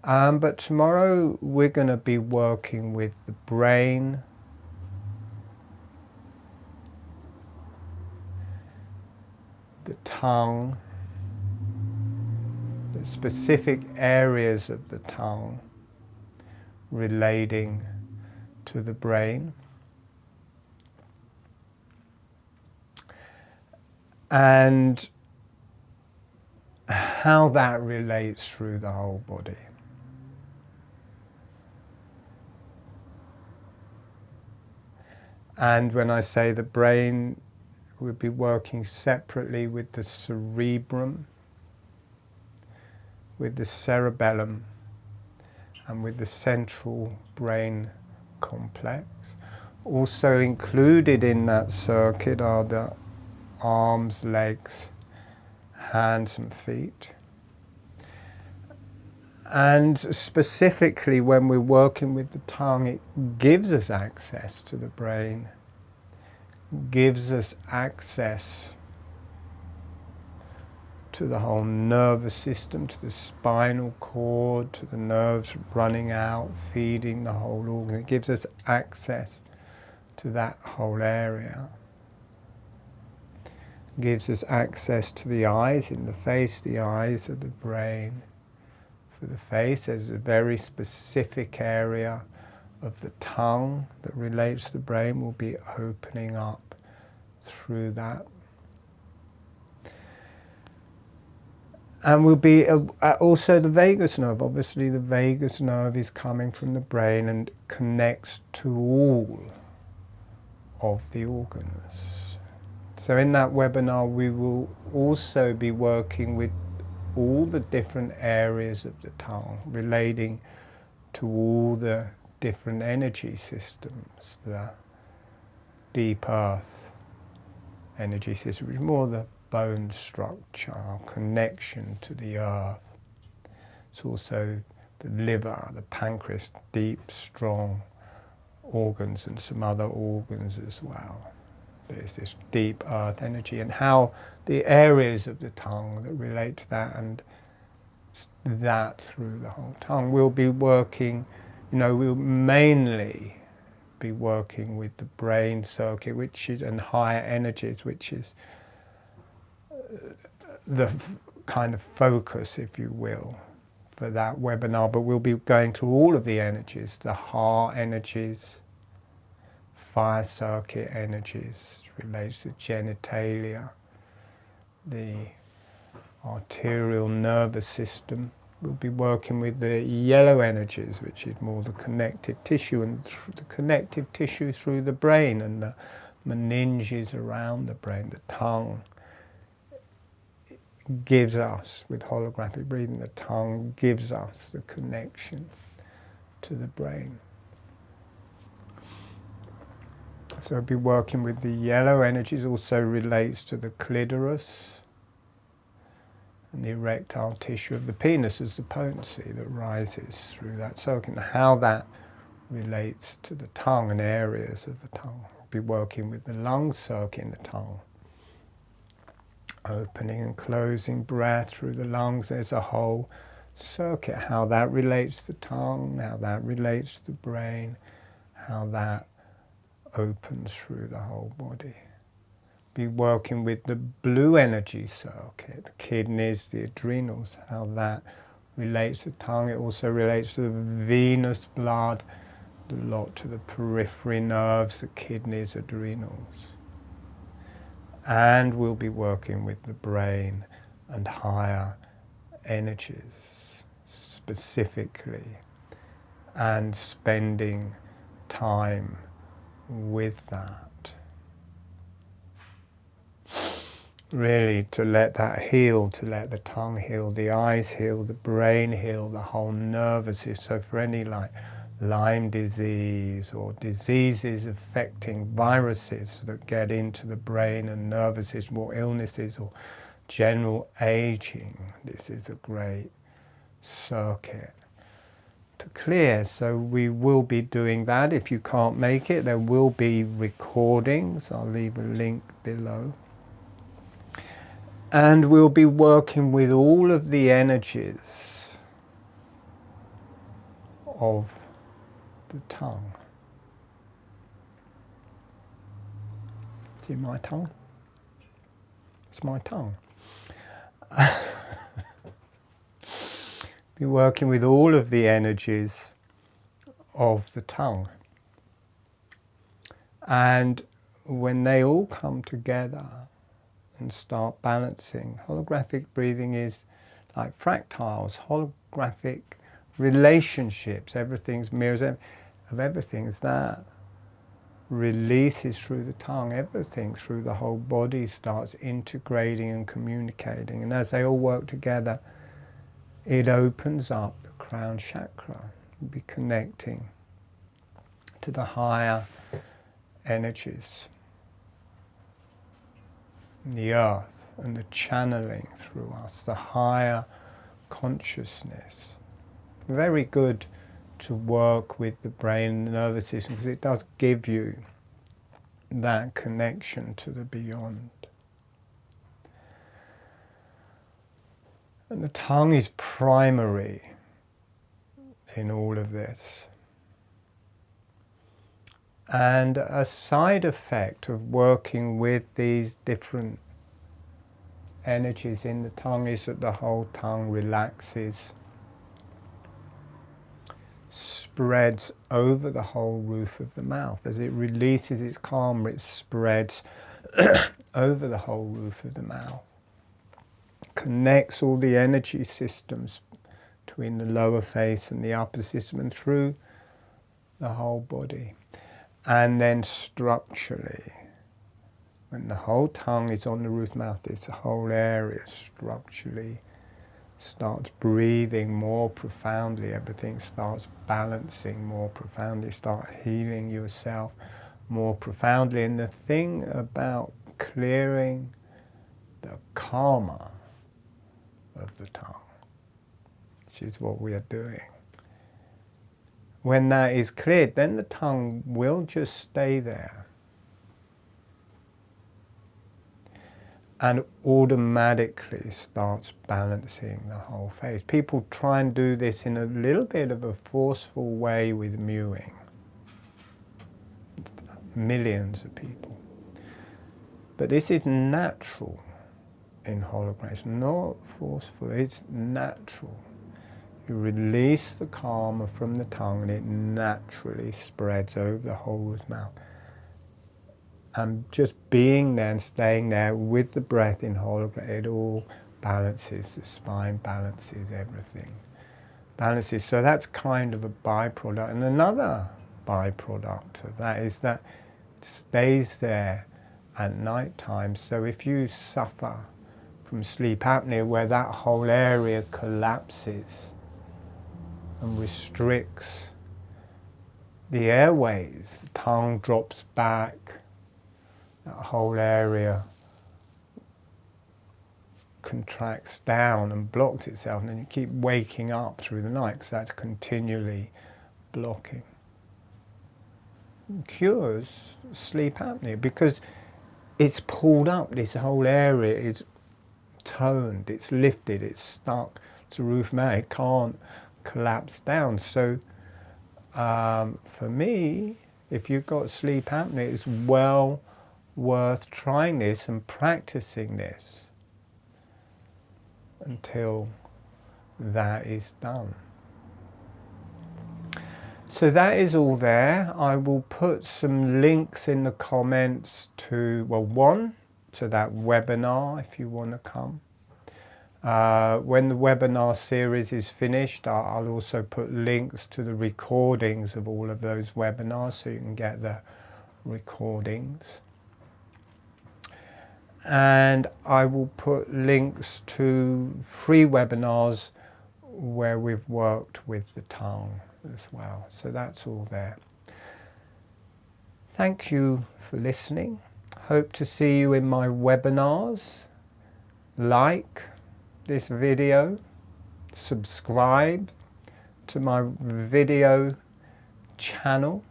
But tomorrow we're going to be working with the brain, the tongue, the specific areas of the tongue relating to the brain, and how that relates through the whole body. And when I say the brain, we'll be working separately with the cerebrum, with the cerebellum, and with the central brain complex. Also included in that circuit are the arms, legs, hands and feet. And specifically when we're working with the tongue, it gives us access to the brain, gives us access to the whole nervous system, to the spinal cord, to the nerves running out, feeding the whole organ. It gives us access to that whole area. Gives us access to the eyes in the face. The eyes are the brain. For the face, there's a very specific area of the tongue that relates to the brain. Will be opening up through that. And will be also the vagus nerve. Obviously the vagus nerve is coming from the brain and connects to all of the organs. So in that webinar we will also be working with all the different areas of the tongue relating to all the different energy systems, the deep earth energy system, which is more the bone structure, our connection to the earth. It's also the liver, the pancreas, deep, strong organs, and some other organs as well. There's this deep earth energy, and how the areas of the tongue that relate to that, and that through the whole tongue. We'll be working, we'll mainly be working with the brain circuit, which is, and higher energies, which is the kind of focus, if you will, for that webinar. But we'll be going through all of the energies, the heart energies, fire circuit energies, relates to genitalia, the arterial nervous system. We'll be working with the yellow energies, which is more the connective tissue, and the connective tissue through the brain, and the meninges around the brain. The tongue gives us, with holographic breathing, the tongue gives us the connection to the brain. So we'll be working with the yellow energies. Also relates to the clitoris and the erectile tissue of the penis as the potency that rises through that circuit, and how that relates to the tongue and areas of the tongue. We'll be working with the lung circuit in the tongue, opening and closing breath through the lungs. There's a whole circuit, how that relates to the tongue, how that relates to the brain, how that opens through the whole body. Be working with the blue energy circuit, the kidneys, the adrenals, how that relates to the tongue. It also relates to the venous blood, a lot to the periphery nerves, the kidneys, adrenals. And we'll be working with the brain and higher energies specifically, and spending time with that. Really to let that heal, to let the tongue heal, the eyes heal, the brain heal, the whole nervous system. So for any like Lyme disease or diseases affecting viruses that get into the brain and nervous system, or illnesses or general aging, this is a great circuit to clear. So we will be doing that. If you can't make it, there will be recordings. I'll leave a link below. And we'll be working with all of the energies of the tongue. See my tongue? It's my tongue. Be working with all of the energies of the tongue. And when they all come together and start balancing, holographic breathing is like fractals, holographic relationships, everything's mirrors of everything's that releases through the tongue, everything through the whole body starts integrating and communicating, and as they all work together, it opens up the crown chakra. We'll be connecting to the higher energies, the earth, and the channeling through us, the higher consciousness. Very good to work with the brain and the nervous system because it does give you that connection to the beyond. And the tongue is primary in all of this. And a side effect of working with these different energies in the tongue is that the whole tongue relaxes, spreads over the whole roof of the mouth. As it releases its karma, it spreads over the whole roof of the mouth. Connects all the energy systems between the lower face and the upper system and through the whole body. And then structurally, when the whole tongue is on the roof mouth, this whole area structurally starts breathing more profoundly, everything starts balancing more profoundly, start healing yourself more profoundly. And the thing about clearing the karma of the tongue, which is what we are doing, when that is cleared, then the tongue will just stay there and automatically starts balancing the whole face. People try and do this in a little bit of a forceful way with mewing. Millions of people. But this is natural in hologram. It's not forceful, it's natural. You release the karma from the tongue and it naturally spreads over the whole of the mouth. And just being there and staying there with the breath in hologram, it all balances, the spine balances everything. Balances, so that's kind of a byproduct. And another byproduct of that is that it stays there at night time. So if you suffer from sleep apnea where that whole area collapses and restricts the airways, the tongue drops back, that whole area contracts down and blocks itself, and then you keep waking up through the night because that's continually blocking. It cures sleep apnea because it's pulled up, this whole area is toned, it's lifted, it's stuck to the roof mouth, it can't collapse down. So for me, if you've got sleep apnea, it's well worth trying this and practicing this until that is done. So that is all there. I will put some links in the comments to, well, one, to that webinar if you want to come. When the webinar series is finished, I'll also put links to the recordings of all of those webinars so you can get the recordings. And I will put links to free webinars where we've worked with the tongue as well. So that's all there. Thank you for listening. Hope to see you in my webinars. Like this video, subscribe to my video channel.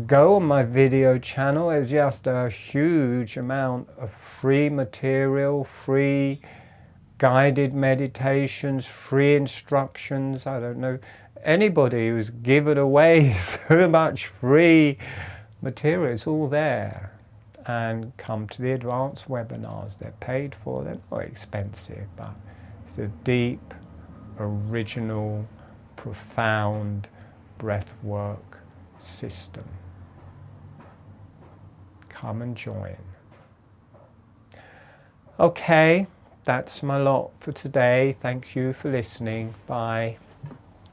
Go on my video channel. There's just a huge amount of free material, free guided meditations, free instructions. I don't know anybody who's given away so much free material. It's all there. And come to the advanced webinars. They're paid for, they're not expensive, but it's a deep, original, profound breathwork system. Come and join. Okay, that's my lot for today. Thank you for listening. Bye.